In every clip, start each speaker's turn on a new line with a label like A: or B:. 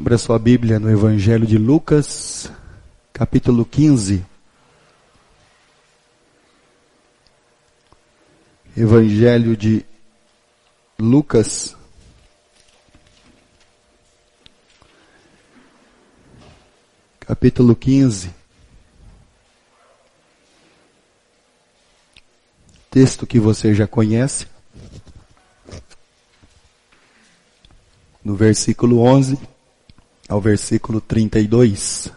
A: Abra sua Bíblia no Evangelho de Lucas, capítulo 15. Evangelho de Lucas, capítulo 15. Texto que você já conhece. No versículo 11 ao versículo 32.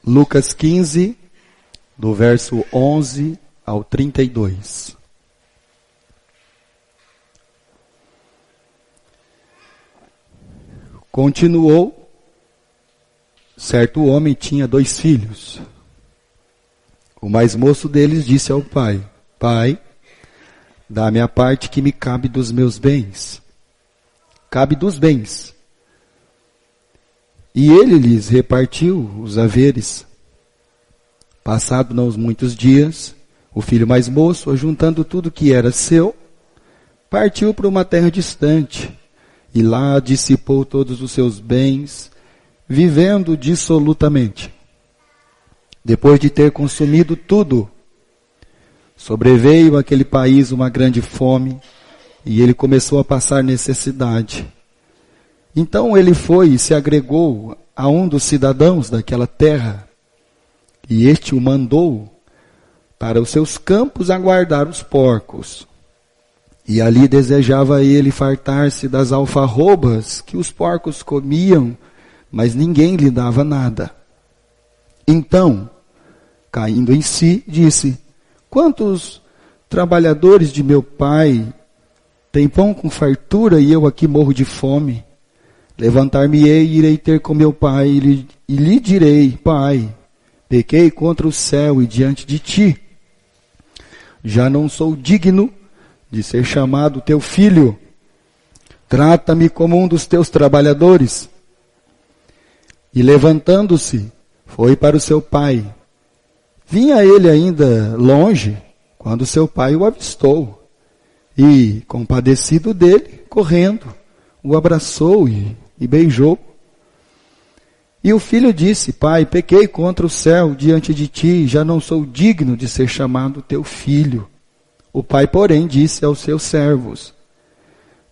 A: Lucas 15, do verso 11 ao 32. Continuou, certo homem tinha 2 filhos. O mais moço deles disse ao pai: Pai, dá-me a parte que me cabe dos meus bens. Cabe dos bens. E ele lhes repartiu os haveres. Passado não muitos dias, o filho mais moço, ajuntando tudo que era seu, partiu para uma terra distante, e lá dissipou todos os seus bens, vivendo dissolutamente. Depois de ter consumido tudo, sobreveio àquele país uma grande fome, e ele começou a passar necessidade. Então ele foi e se agregou a um dos cidadãos daquela terra, e este o mandou para os seus campos aguardar os porcos. E ali desejava ele fartar-se das alfarrobas que os porcos comiam, mas ninguém lhe dava nada. Então, caindo em si, disse: Quantos trabalhadores de meu pai têm pão com fartura e eu aqui morro de fome? Levantar-me-ei e irei ter com meu pai e lhe direi: Pai, pequei contra o céu e diante de ti. Já não sou digno de ser chamado teu filho. Trata-me como um dos teus trabalhadores. E levantando-se, foi para o seu pai. Vinha ele ainda longe, quando seu pai o avistou. E, compadecido dele, correndo, o abraçou e beijou. E o filho disse: Pai, pequei contra o céu diante de ti, já não sou digno de ser chamado teu filho. O pai, porém, disse aos seus servos: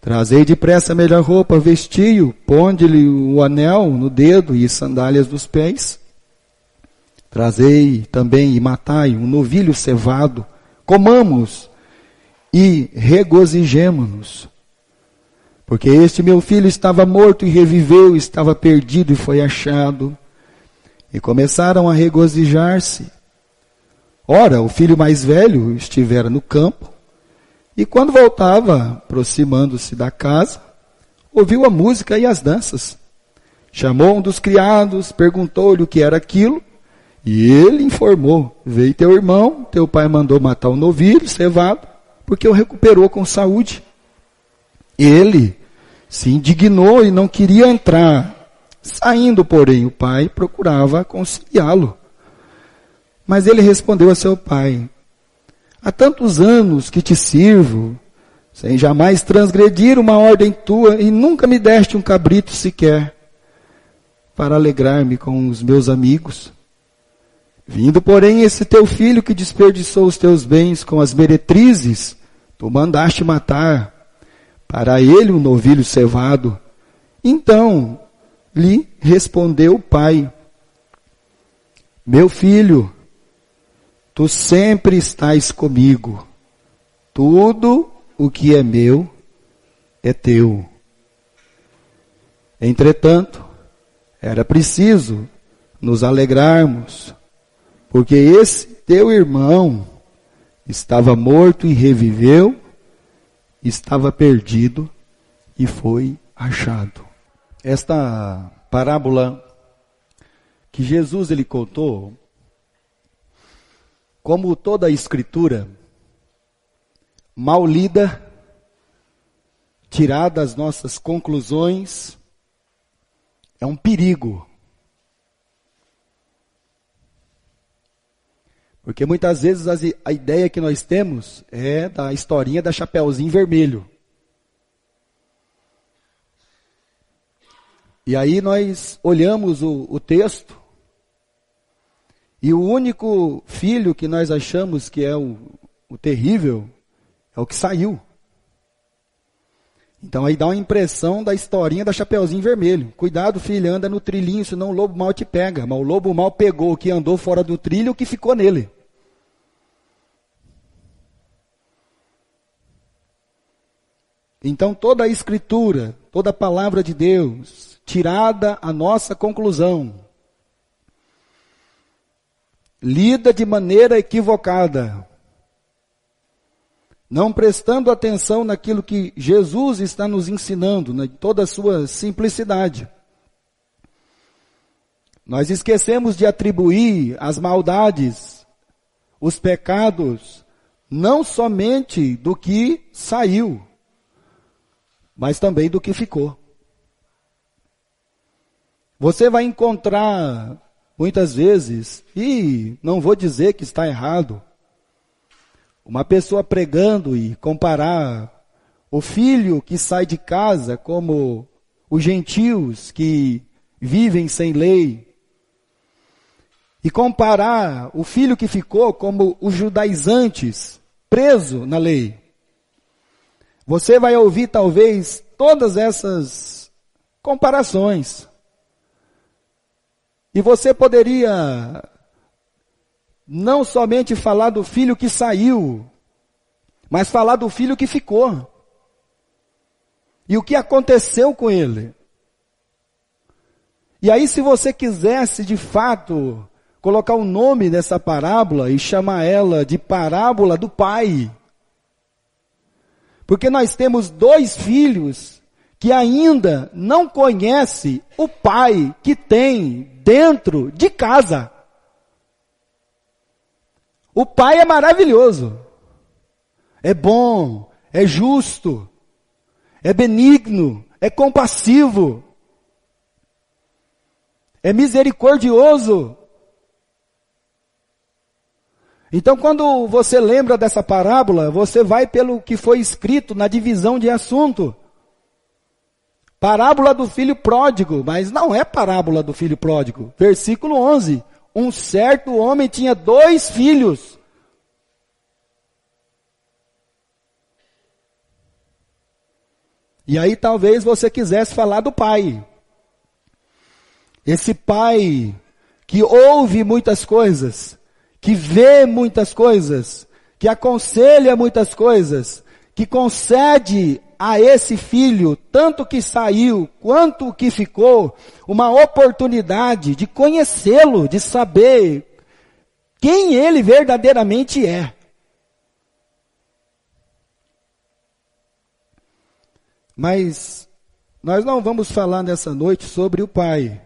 A: Trazei depressa a melhor roupa, vestiu, ponde-lhe o anel no dedo e sandálias dos pés. Trazei também e matai um novilho cevado, comamos e regozijemo-nos. Porque este meu filho estava morto e reviveu, estava perdido e foi achado. E começaram a regozijar-se. Ora, o filho mais velho estivera no campo, e quando voltava, aproximando-se da casa, ouviu a música e as danças. Chamou um dos criados, perguntou-lhe o que era aquilo, e ele informou: Veio teu irmão, teu pai mandou matar o novilho cevado, porque o recuperou com saúde. Ele se indignou e não queria entrar. Saindo, porém, o pai procurava conciliá-lo. Mas ele respondeu a seu pai: Há tantos anos que te sirvo, sem jamais transgredir uma ordem tua, e nunca me deste um cabrito sequer, para alegrar-me com os meus amigos. Vindo, porém, esse teu filho que desperdiçou os teus bens com as meretrizes, tu mandaste matar para ele um novilho cevado. Então lhe respondeu o pai: Meu filho, tu sempre estás comigo. Tudo o que é meu é teu. Entretanto, era preciso nos alegrarmos, porque esse teu irmão estava morto e reviveu, estava perdido e foi achado. Esta parábola que Jesus ele contou, como toda a Escritura, mal lida, tirada as nossas conclusões, é um perigo. Porque muitas vezes a ideia que nós temos é da historinha da Chapeuzinho Vermelho. E aí nós olhamos o texto, e o único filho que nós achamos que é o terrível é o que saiu. Então aí dá uma impressão da historinha da Chapeuzinho Vermelho. Cuidado, filho, anda no trilhinho, senão o lobo mau te pega. Mas o lobo mau pegou o que andou fora do trilho e o que ficou nele. Então toda a escritura, toda a palavra de Deus, tirada a nossa conclusão, lida de maneira equivocada, não prestando atenção naquilo que Jesus está nos ensinando, em toda a sua simplicidade. Nós esquecemos de atribuir as maldades, os pecados, não somente do que saiu, mas também do que ficou. Você vai encontrar, muitas vezes, e não vou dizer que está errado, uma pessoa pregando e comparar o filho que sai de casa como os gentios que vivem sem lei, e comparar o filho que ficou como os judaizantes, preso na lei. Você vai ouvir talvez todas essas comparações. E você poderia não somente falar do filho que saiu, mas falar do filho que ficou. E o que aconteceu com ele. E aí, se você quisesse de fato colocar um nome nessa parábola e chamar ela de parábola do pai. Porque nós temos dois filhos que ainda não conhecem o pai que tem dentro de casa. O pai é maravilhoso, é bom, é justo, é benigno, é compassivo, é misericordioso. Então, quando você lembra dessa parábola, você vai pelo que foi escrito na divisão de assunto. Parábola do filho pródigo, mas não é parábola do filho pródigo. Versículo 11. Um certo homem tinha 2 filhos. E aí talvez você quisesse falar do pai. Esse pai que ouve muitas coisas, que vê muitas coisas, que aconselha muitas coisas, que concede a esse filho, tanto que saiu quanto que ficou, uma oportunidade de conhecê-lo, de saber quem ele verdadeiramente é. Mas nós não vamos falar nessa noite sobre o pai.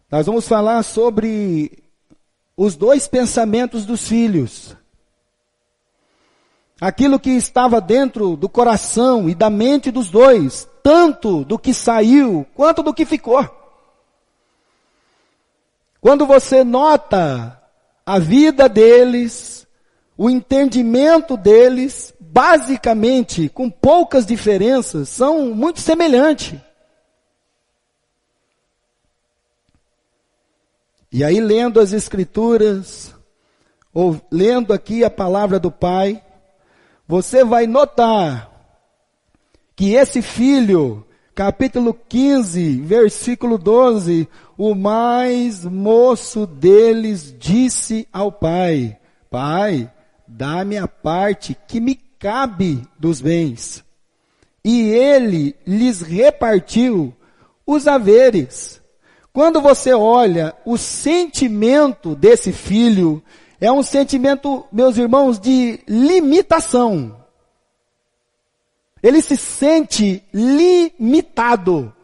A: Nós vamos falar sobre os 2 pensamentos dos filhos. Aquilo que estava dentro do coração e da mente dos 2, tanto do que saiu quanto do que ficou. Quando você nota a vida deles, o entendimento deles, basicamente, com poucas diferenças, são muito semelhantes. E aí, lendo as Escrituras, ou lendo aqui a palavra do Pai, você vai notar que esse filho, capítulo 15, versículo 12, o mais moço deles disse ao pai: Pai, dá-me a parte que me cabe dos bens. E ele lhes repartiu os haveres. Quando você olha o sentimento desse filho, é um sentimento, meus irmãos, de limitação. Ele se sente limitado,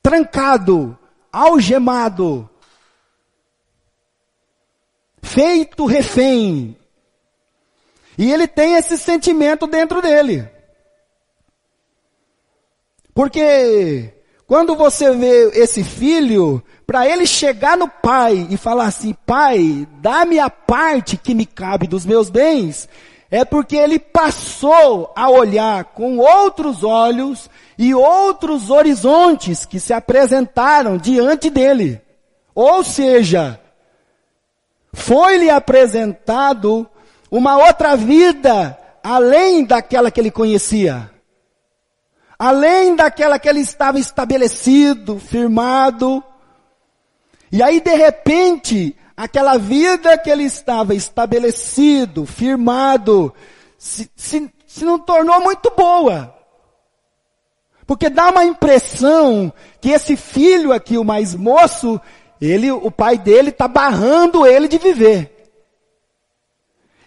A: trancado, algemado, feito refém. E ele tem esse sentimento dentro dele. Porque quando você vê esse filho, para ele chegar no pai e falar assim, pai, dá-me a parte que me cabe dos meus bens, é porque ele passou a olhar com outros olhos e outros horizontes que se apresentaram diante dele. Ou seja, foi-lhe apresentado uma outra vida além daquela que ele conhecia. Além daquela que ele estava estabelecido, firmado. E aí, de repente, aquela vida que ele estava estabelecido, firmado, se não tornou muito boa. Porque dá uma impressão que esse filho aqui, o mais moço, o pai dele está barrando ele de viver.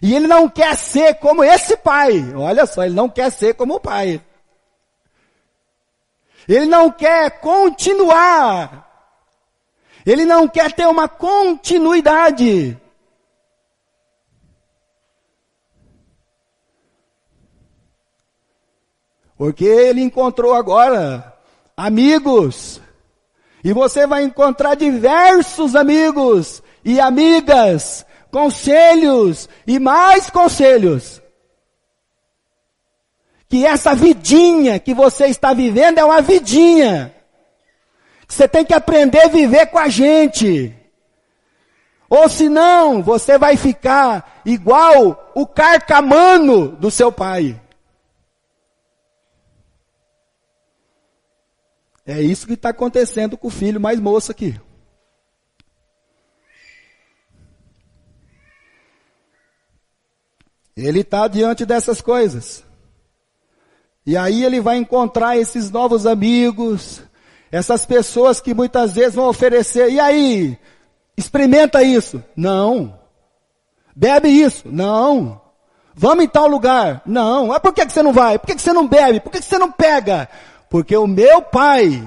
A: E ele não quer ser como esse pai. Olha só, ele não quer ser como o pai. Ele não quer continuar. Ele não quer ter uma continuidade. Porque ele encontrou agora amigos. E você vai encontrar diversos amigos e amigas, conselhos e mais conselhos. Que essa vidinha que você está vivendo é uma vidinha. Você tem que aprender a viver com a gente. Ou senão, você vai ficar igual o carcamano do seu pai. É isso que está acontecendo com o filho mais moço aqui. Ele está diante dessas coisas. E aí ele vai encontrar esses novos amigos, essas pessoas que muitas vezes vão oferecer, e aí, experimenta isso. Não. Bebe isso. Não. Vamos em tal lugar. Não. Mas por que você não vai? Por que você não bebe? Por que você não pega? Porque o meu pai,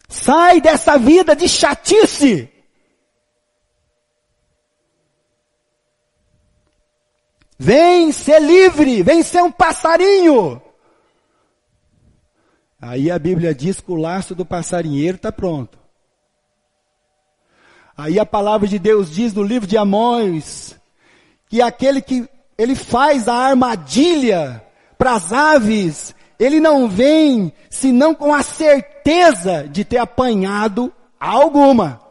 A: sai dessa vida de chatice. Vem ser livre, vem ser um passarinho. Aí a Bíblia diz que o laço do passarinheiro está pronto. Aí a palavra de Deus diz no livro de Amós, que aquele que ele faz a armadilha para as aves, ele não vem senão com a certeza de ter apanhado alguma.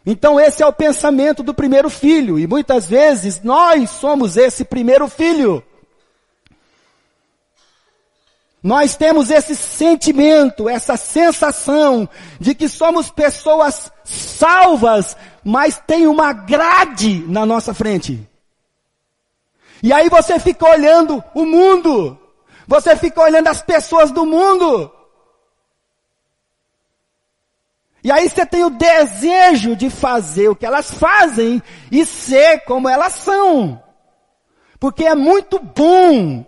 A: Então esse é o pensamento do primeiro filho, e muitas vezes nós somos esse primeiro filho. Nós temos esse sentimento, essa sensação de que somos pessoas salvas, mas tem uma grade na nossa frente. E aí você fica olhando o mundo, você fica olhando as pessoas do mundo. E aí você tem o desejo de fazer o que elas fazem e ser como elas são. Porque é muito bom.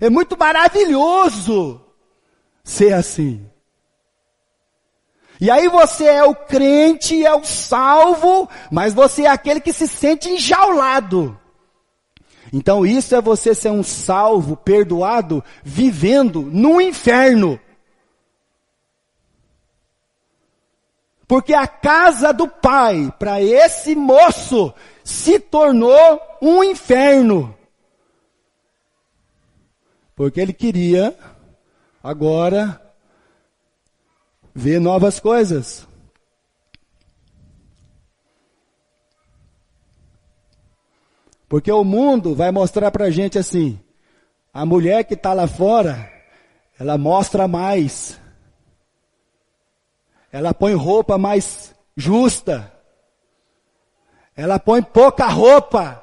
A: É muito maravilhoso ser assim. E aí você é o crente, é o salvo, mas você é aquele que se sente enjaulado. Então isso é você ser um salvo, perdoado, vivendo no inferno. Porque a casa do pai, para esse moço, se tornou um inferno. Porque ele queria, agora, ver novas coisas. Porque o mundo vai mostrar pra gente assim, a mulher que está lá fora, ela mostra mais. Ela põe roupa mais justa. Ela põe pouca roupa.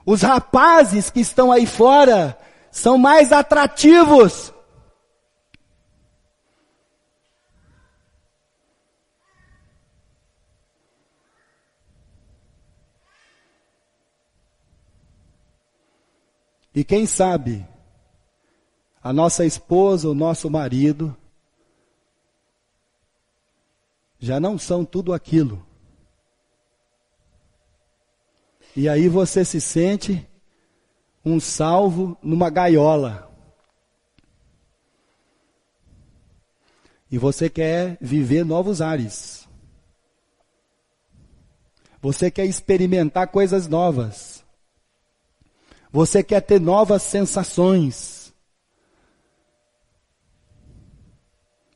A: Os rapazes que estão aí fora são mais atrativos. E quem sabe, a nossa esposa, o nosso marido, já não são tudo aquilo. E aí você se sente um salvo numa gaiola. E você quer viver novos ares. Você quer experimentar coisas novas. Você quer ter novas sensações.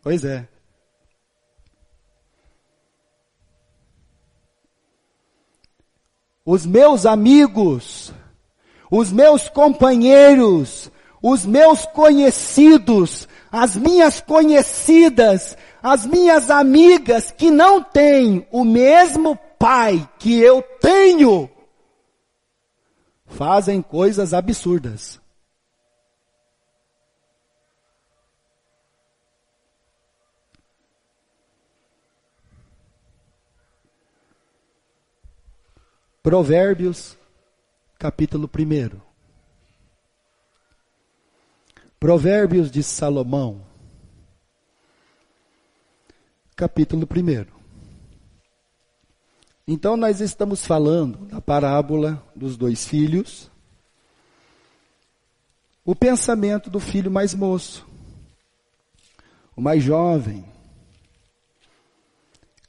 A: Pois é. Os meus amigos, os meus companheiros, os meus conhecidos, as minhas conhecidas, as minhas amigas que não têm o mesmo pai que eu tenho, fazem coisas absurdas. Provérbios, capítulo 1. Provérbios de Salomão, capítulo 1. Então nós estamos falando da parábola dos 2 filhos, o pensamento do filho mais moço, o mais jovem.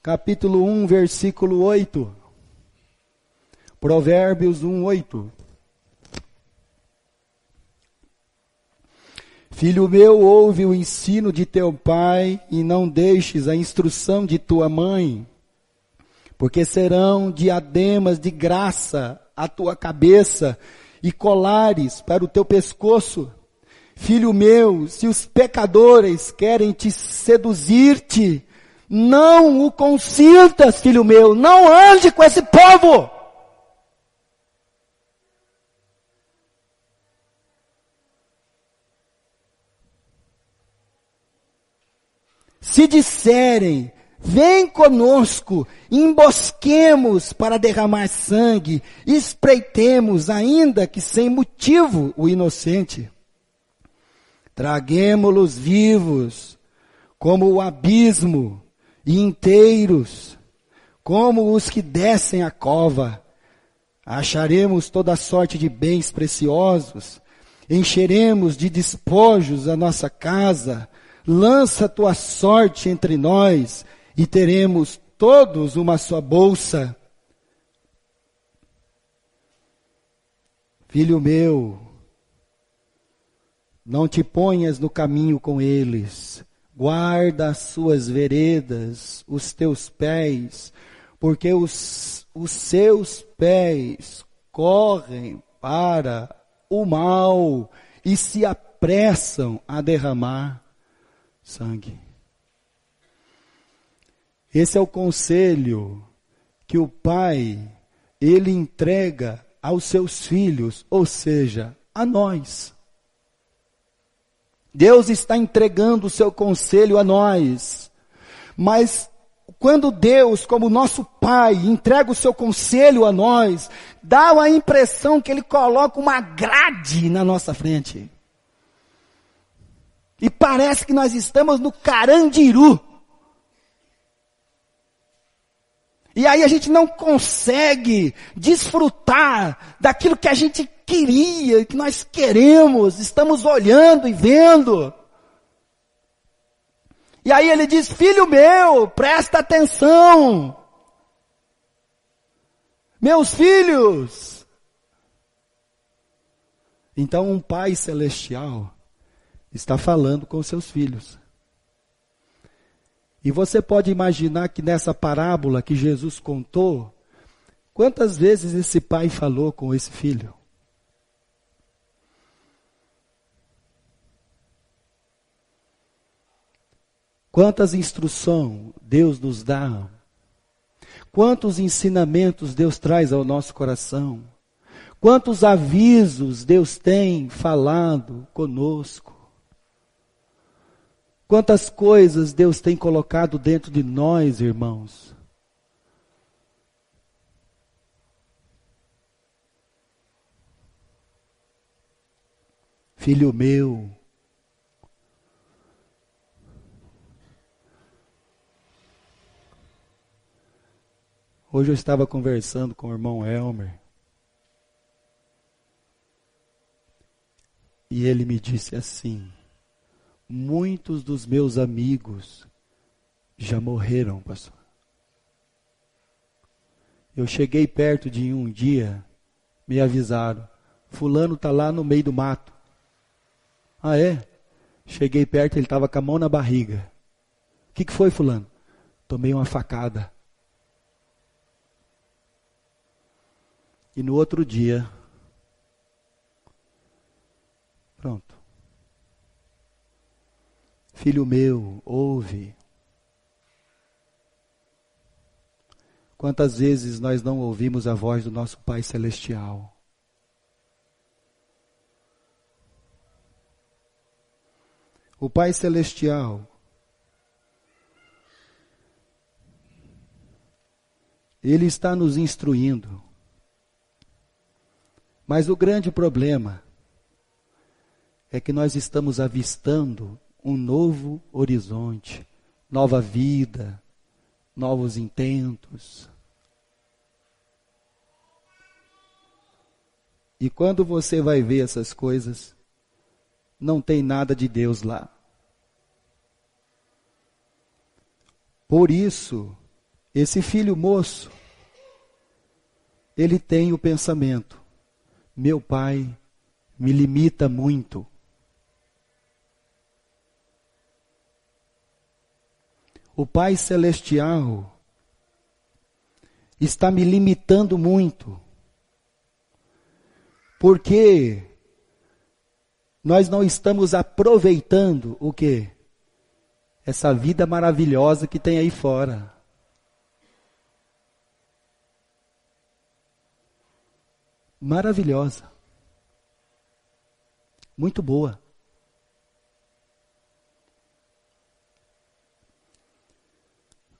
A: Capítulo 1, versículo 8. Provérbios 1, 8. Filho meu, ouve o ensino de teu pai e não deixes a instrução de tua mãe, porque serão diademas de graça à tua cabeça e colares para o teu pescoço. Filho meu, se os pecadores querem te seduzir-te, não o consintas, filho meu, não ande com esse povo. Se disserem, vem conosco, embosquemos para derramar sangue, espreitemos, ainda que sem motivo, o inocente. Traguemo-los vivos, como o abismo, e inteiros, como os que descem a cova. Acharemos toda sorte de bens preciosos, encheremos de despojos a nossa casa. Lança tua sorte entre nós e teremos todos uma só bolsa. Filho meu, não te ponhas no caminho com eles, guarda as suas veredas, os teus pés, porque os seus pés correm para o mal e se apressam a derramar sangue. Esse é o conselho que o pai, ele entrega aos seus filhos, ou seja, a nós. Deus está entregando o seu conselho a nós. Mas quando Deus, como nosso pai, entrega o seu conselho a nós, dá a impressão que ele coloca uma grade na nossa frente. E parece que nós estamos no Carandiru. E aí a gente não consegue desfrutar daquilo que a gente queria, que nós queremos, estamos olhando e vendo. E aí ele diz, filho meu, presta atenção. Meus filhos. Então um pai celestial está falando com seus filhos. E você pode imaginar que nessa parábola que Jesus contou, quantas vezes esse pai falou com esse filho? Quantas instruções Deus nos dá? Quantos ensinamentos Deus traz ao nosso coração? Quantos avisos Deus tem falado conosco? Quantas coisas Deus tem colocado dentro de nós, irmãos? Filho meu, Hoje eu estava conversando com o irmão Elmer. E ele me disse assim: muitos dos meus amigos já morreram, pastor. Eu cheguei perto de um dia, me avisaram, fulano está lá no meio do mato. Ah, é? Cheguei perto, ele estava com a mão na barriga. O que foi, fulano? Tomei uma facada. E no outro dia, pronto. Filho meu, ouve. Quantas vezes nós não ouvimos a voz do nosso Pai Celestial? O Pai Celestial, Ele está nos instruindo. Mas o grande problema é que nós estamos avistando um novo horizonte, nova vida, novos intentos. E quando você vai ver essas coisas, não tem nada de Deus lá. Por isso, esse filho moço, ele tem o pensamento: meu pai me limita muito. O Pai Celestial está me limitando muito. Porque nós não estamos aproveitando o quê? Essa vida maravilhosa que tem aí fora. Maravilhosa. Muito boa.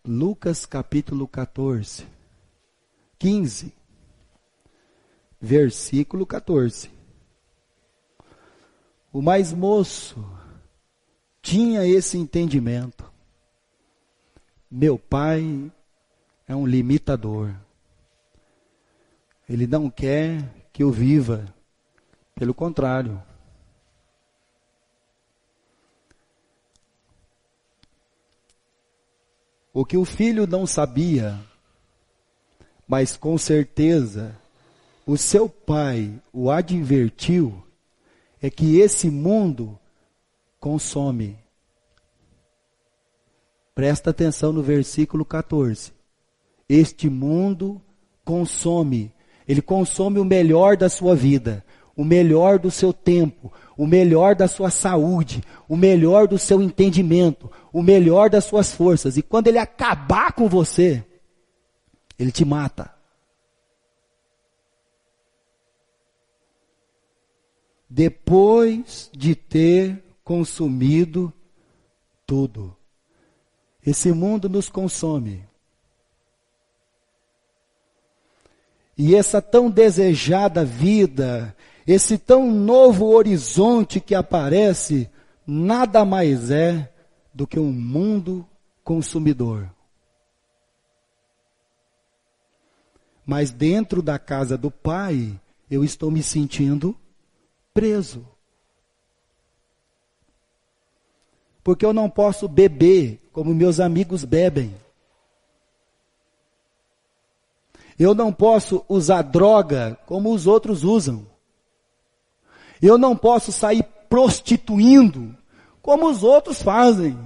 A: Lucas capítulo 14, 15, versículo 14. O mais moço tinha esse entendimento. Meu pai é um limitador. Ele não quer que eu viva. Pelo contrário. O que o filho não sabia, mas com certeza o seu pai o advertiu, é que esse mundo consome. Presta atenção no versículo 14. Este mundo consome. Ele consome o melhor da sua vida, o melhor do seu tempo, o melhor da sua saúde, o melhor do seu entendimento, o melhor das suas forças. E quando ele acabar com você, ele te mata. Depois de ter consumido tudo. Esse mundo nos consome. E essa tão desejada vida, esse tão novo horizonte que aparece, nada mais é do que um mundo consumidor. Mas dentro da casa do Pai, eu estou me sentindo preso. Porque eu não posso beber como meus amigos bebem. Eu não posso usar droga como os outros usam. Eu não posso sair prostituindo como os outros fazem.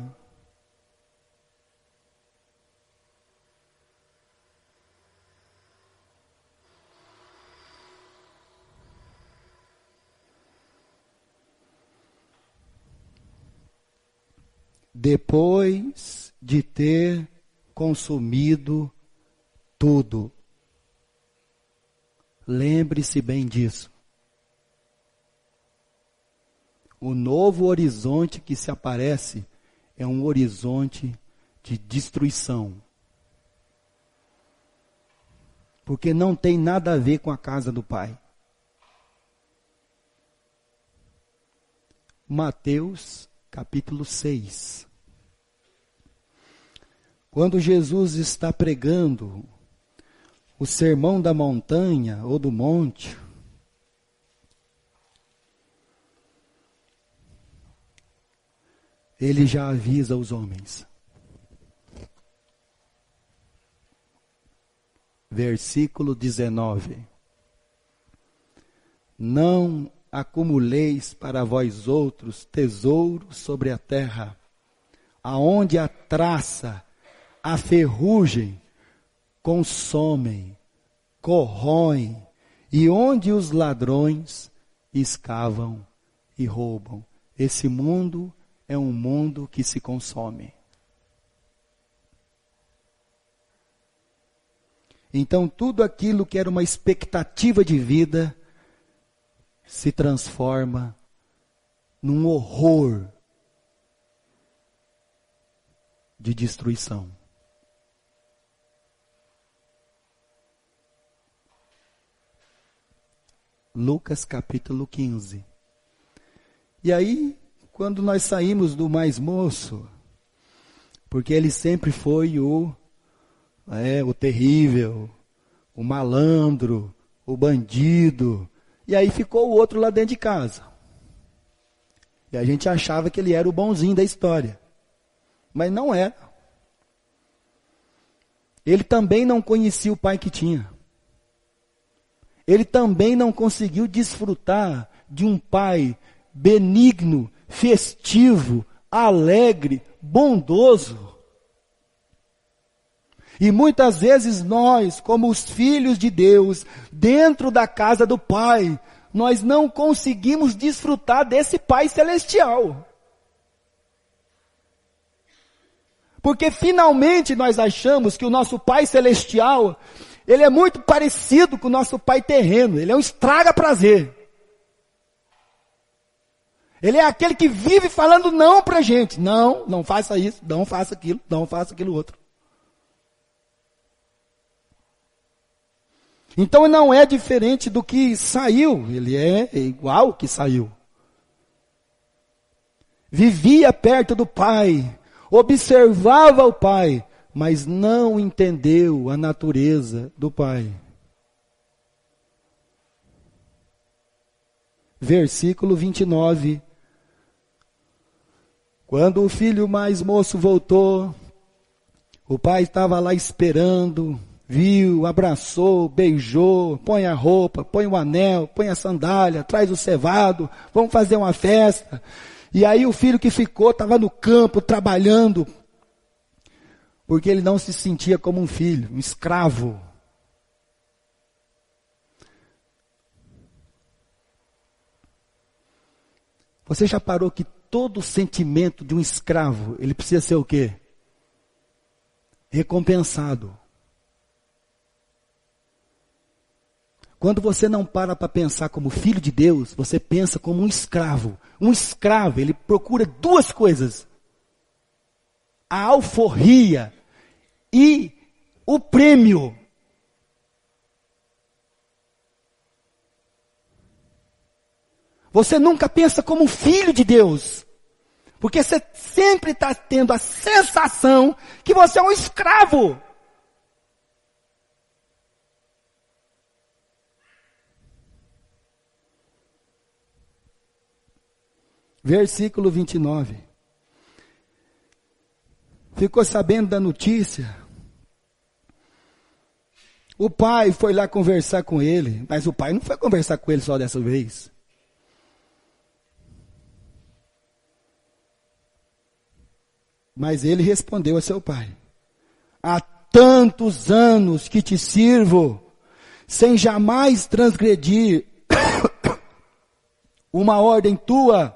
A: Depois de ter consumido tudo. Lembre-se bem disso. O novo horizonte que se aparece é um horizonte de destruição. Porque não tem nada a ver com a casa do Pai. Mateus capítulo 6. Quando Jesus está pregando o sermão da montanha ou do monte, ele já avisa os homens. Versículo 19. Não acumuleis para vós outros tesouros sobre a terra, aonde a traça, a ferrugem consomem, corroem, e onde os ladrões escavam e roubam. Esse mundo é um mundo que se consome. Então tudo aquilo que era uma expectativa de vida se transforma num horror de destruição. Lucas capítulo 15. E aí, quando nós saímos do mais moço, porque ele sempre foi o terrível, o malandro, o bandido, e aí ficou o outro lá dentro de casa. E a gente achava que ele era o bonzinho da história. Mas não era. Ele também não conhecia o pai que tinha. Ele também não conseguiu desfrutar de um pai benigno, festivo, alegre, bondoso. E muitas vezes nós, como os filhos de Deus, dentro da casa do Pai, nós não conseguimos desfrutar desse Pai celestial. Porque finalmente nós achamos que o nosso Pai celestial, ele é muito parecido com o nosso Pai terreno, ele é um estraga-prazer. Ele é aquele que vive falando não pra gente. Não, não faça isso, não faça aquilo, não faça aquilo outro. Então não é diferente do que saiu, ele é igual que saiu. Vivia perto do Pai, observava o Pai, mas não entendeu a natureza do Pai. Versículo 29. Quando o filho mais moço voltou, o pai estava lá esperando, viu, abraçou, beijou, põe a roupa, põe o anel, põe a sandália, traz o cevado, vamos fazer uma festa. E aí o filho que ficou estava no campo trabalhando, porque ele não se sentia como um filho, um escravo. Você já parou que todo sentimento de um escravo, ele precisa ser o quê? Recompensado. Quando você não para pensar como filho de Deus, você pensa como um escravo. Um escravo, ele procura duas coisas: a alforria e o prêmio. Você nunca pensa como um filho de Deus, porque você sempre está tendo a sensação que você é um escravo. Versículo 29. Ficou sabendo da notícia. O pai foi lá conversar com ele, mas o pai não foi conversar com ele só dessa vez. Mas ele respondeu a seu pai: há tantos anos que te sirvo, sem jamais transgredir uma ordem tua,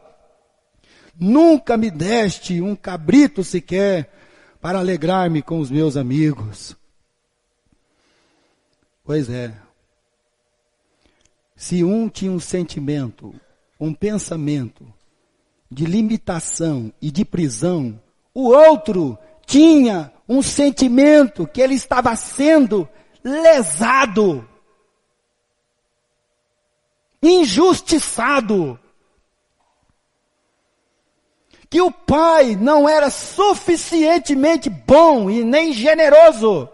A: nunca me deste um cabrito sequer para alegrar-me com os meus amigos. Pois é. Se um tinha um sentimento, um pensamento de limitação e de prisão, o outro tinha um sentimento que ele estava sendo lesado, injustiçado. Que o pai não era suficientemente bom e nem generoso.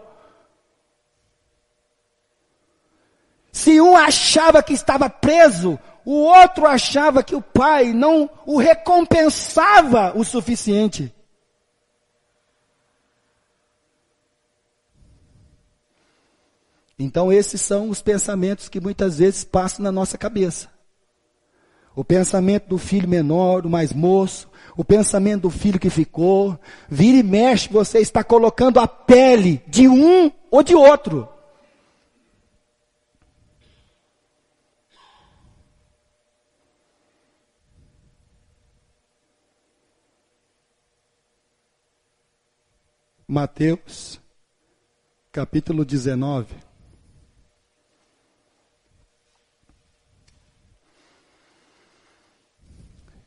A: Se um achava que estava preso, o outro achava que o pai não o recompensava o suficiente. Então esses são os pensamentos que muitas vezes passam na nossa cabeça. O pensamento do filho menor, do mais moço, o pensamento do filho que ficou, vira e mexe, você está colocando a pele de um ou de outro. Mateus, capítulo 19.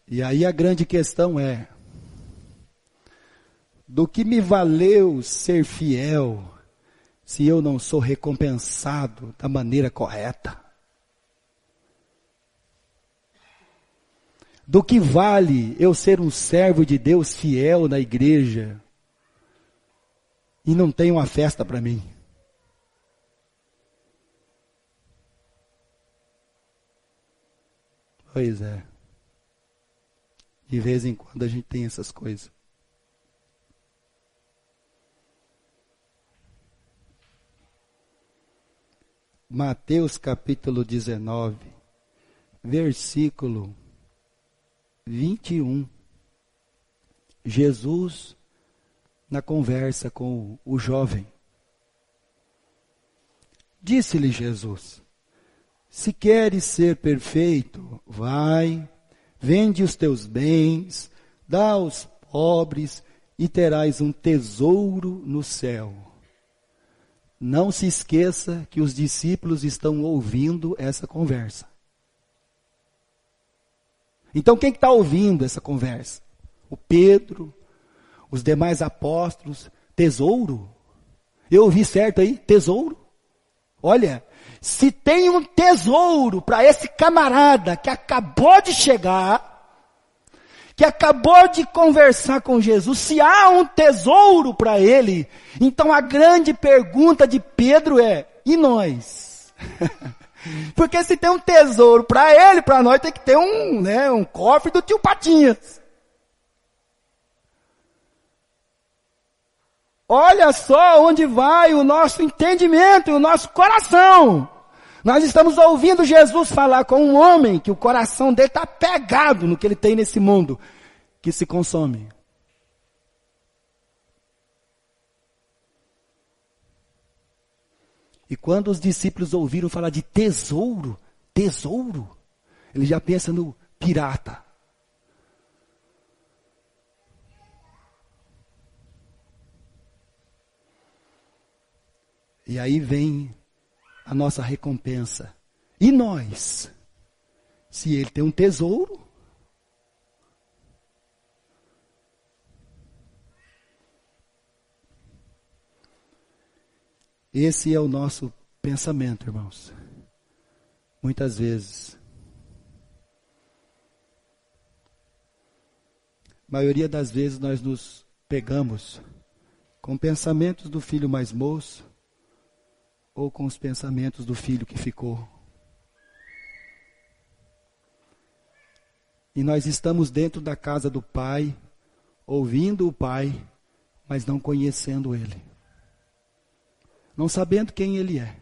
A: E aí a grande questão é, do que me valeu ser fiel, se eu não sou recompensado da maneira correta? Do que vale eu ser um servo de Deus fiel na igreja, e não tem uma festa para mim? Pois é. De vez em quando a gente tem essas coisas. Mateus capítulo 19, versículo 21. Jesus na conversa com o jovem. Disse-lhe Jesus: se queres ser perfeito, vai, vende os teus bens, dá aos pobres e terás um tesouro no céu. Não se esqueça que os discípulos estão ouvindo essa conversa. Então quem está ouvindo essa conversa? O Pedro, os demais apóstolos. Tesouro? Eu ouvi certo aí? Tesouro? Olha, se tem um tesouro para esse camarada que acabou de chegar, que acabou de conversar com Jesus, se há um tesouro para ele, então a grande pergunta de Pedro é, e nós? Porque se tem um tesouro para ele, para nós tem que ter um cofre do tio Patinhas. Olha só onde vai o nosso entendimento e o nosso coração. Nós estamos ouvindo Jesus falar com um homem que o coração dele está pegado no que ele tem nesse mundo, que se consome. E quando os discípulos ouviram falar de tesouro, ele já pensa no pirata. E aí vem a nossa recompensa. E nós? Se ele tem um tesouro, esse é o nosso pensamento, irmãos. Muitas vezes. A maioria das vezes nós nos pegamos com pensamentos do filho mais moço, ou com os pensamentos do filho que ficou. E nós estamos dentro da casa do Pai, ouvindo o Pai, mas não conhecendo Ele. Não sabendo quem Ele é.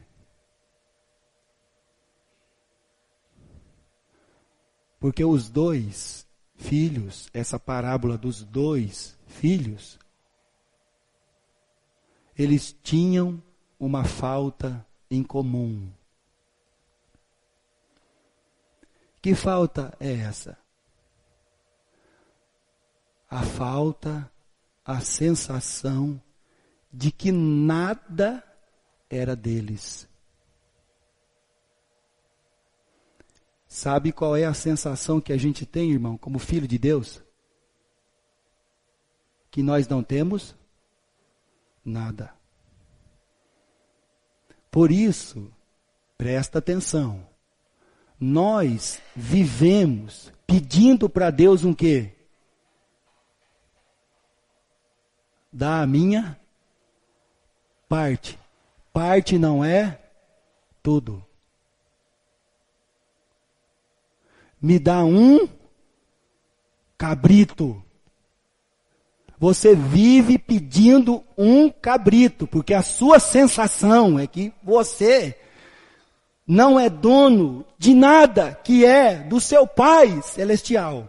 A: Porque os dois filhos, essa parábola dos dois filhos, eles tinham uma falta em comum. Que falta é essa? A falta, a sensação de que nada era deles. Sabe qual é a sensação que a gente tem, irmão, como filho de Deus? Que nós não temos nada. Por isso, presta atenção, nós vivemos pedindo para Deus um quê? Dá a minha parte. Parte não é tudo. me dá um cabrito. Você vive pedindo um cabrito, porque a sua sensação é que você não é dono de nada que é do seu Pai Celestial.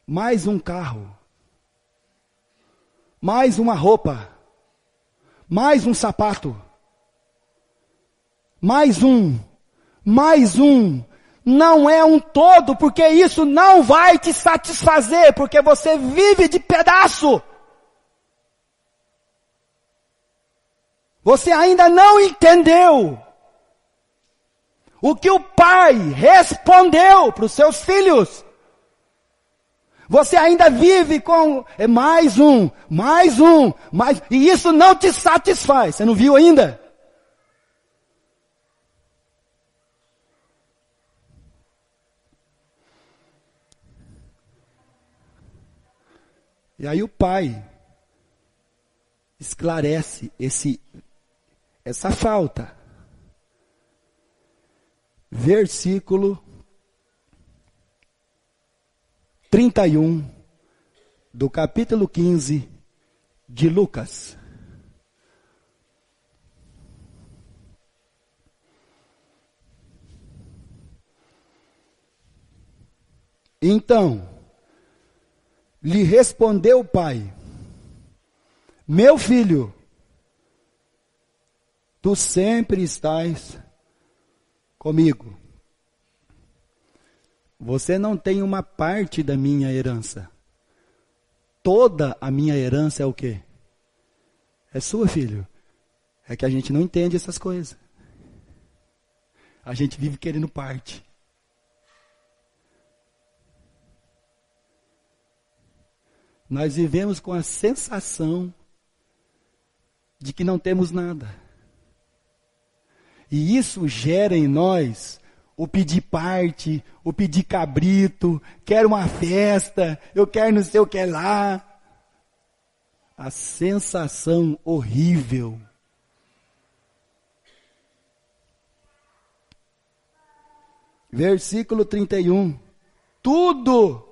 A: Mais um carro, mais uma roupa, mais um sapato, mais um, não é um todo, porque isso não vai te satisfazer, porque você vive de pedaço. Você ainda não entendeu o que o Pai respondeu para os seus filhos. Você ainda vive com mais um, e isso não te satisfaz. Você não viu ainda? E aí o Pai esclarece essa falta. Versículo 31 do capítulo 15 de Lucas. Então, lhe respondeu o pai: meu filho, tu sempre estás comigo. Você não tem uma parte da minha herança. Toda a minha herança é o quê? É sua, filho. É que a gente não entende essas coisas. A gente vive querendo parte. Nós vivemos com a sensação de que não temos nada. E isso gera em nós o pedir parte, o pedir cabrito, quero uma festa, eu quero não sei o que lá. A sensação horrível. Versículo 31. Tudo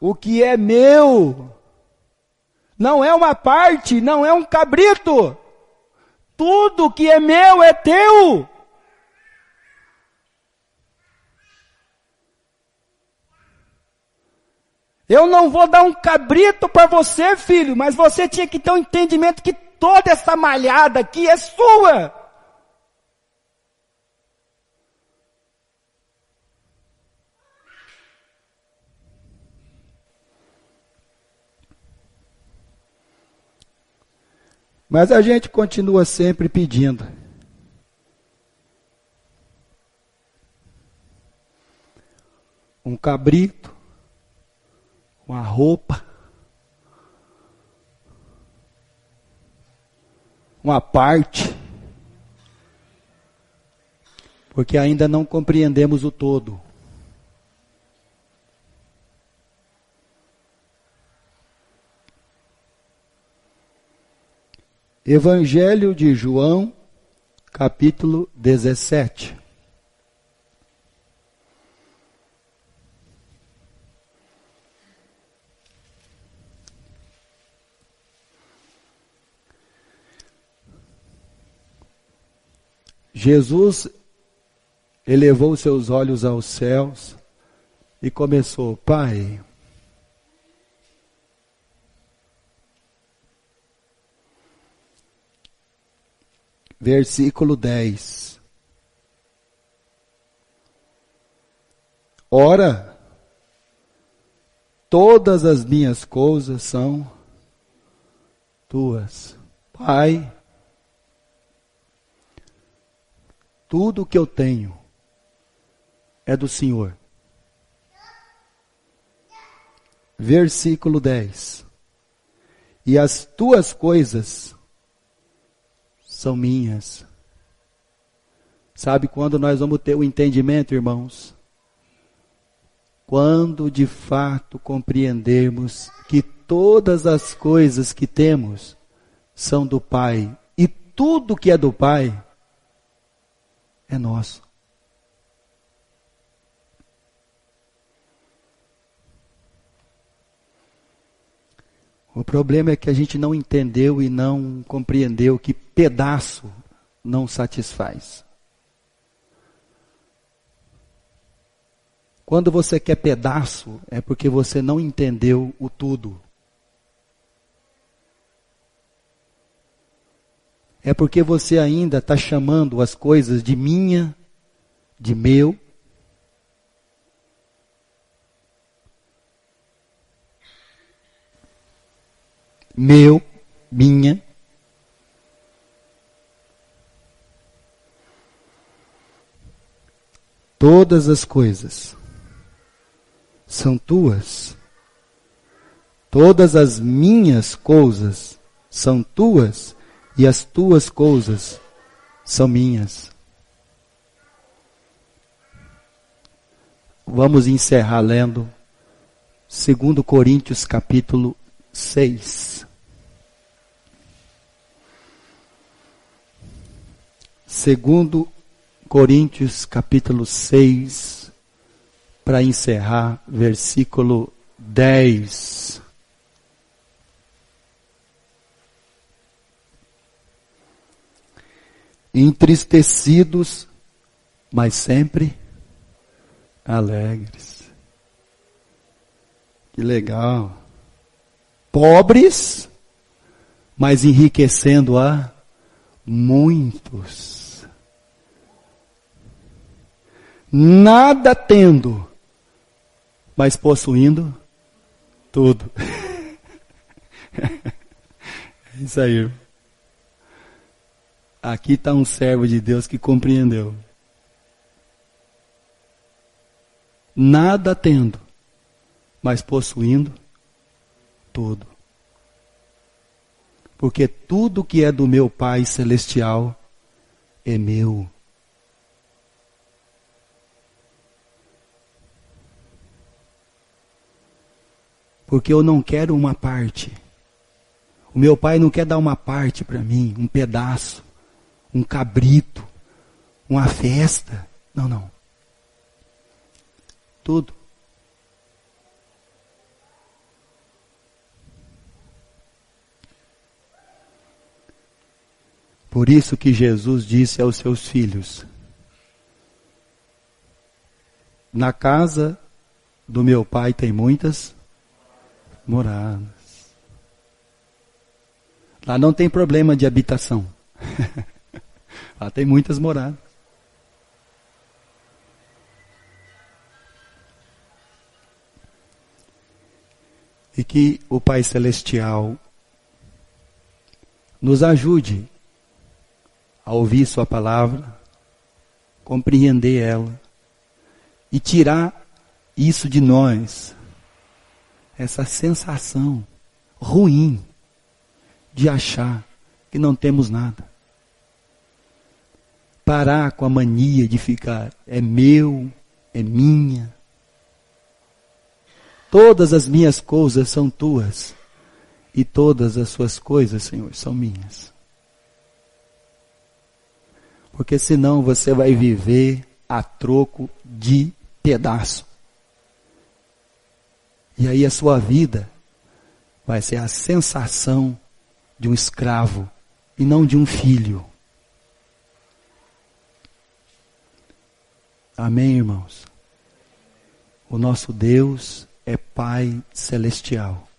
A: o que é meu, não é uma parte, não é um cabrito. Tudo que é meu é teu. Eu não vou dar um cabrito para você, filho, mas você tinha que ter um entendimento que toda essa malhada aqui é sua. Mas a gente continua sempre pedindo. Um cabrito, uma roupa, uma parte, porque ainda não compreendemos o todo. Evangelho de João, capítulo 17. Jesus elevou seus olhos aos céus e começou: Pai, versículo 10. Ora, todas as minhas coisas são tuas. Pai, tudo que eu tenho é do Senhor. Versículo 10. E as tuas coisas são minhas. Sabe quando nós vamos ter o entendimento, irmãos? Quando de fato compreendermos que todas as coisas que temos são do Pai, e tudo que é do Pai é nosso. O problema é que a gente não entendeu e não compreendeu que pedaço não satisfaz. Quando você quer pedaço, é porque você não entendeu o tudo. É porque você ainda está chamando as coisas de minha, de meu. Meu, minha. Todas as coisas são tuas. Todas as minhas coisas são tuas e as tuas coisas são minhas. Vamos encerrar lendo 2 Coríntios capítulo 6. 2 Coríntios capítulo 6, para encerrar, versículo 10. Entristecidos, mas sempre alegres. Que legal. Pobres, mas enriquecendo a muitos. Nada tendo, mas possuindo tudo. É isso aí. Aqui está um servo de Deus que compreendeu. Nada tendo, mas possuindo tudo. Porque tudo que é do meu Pai Celestial é meu. Porque eu não quero uma parte. O meu Pai não quer dar uma parte para mim, um pedaço, um cabrito, uma festa. Não, não. Tudo. Por isso que Jesus disse aos seus filhos: na casa do meu Pai tem muitas moradas. Lá não tem problema de habitação. Lá tem muitas moradas. E que o Pai Celestial nos ajude a ouvir Sua palavra, compreender ela e tirar isso de nós, essa sensação ruim de achar que não temos nada. Parar com a mania de ficar, é meu, é minha. Todas as minhas coisas são tuas e todas as suas coisas, Senhor, são minhas. Porque senão você vai viver a troco de pedaço. E aí a sua vida vai ser a sensação de um escravo e não de um filho. Amém, irmãos? O nosso Deus é Pai Celestial.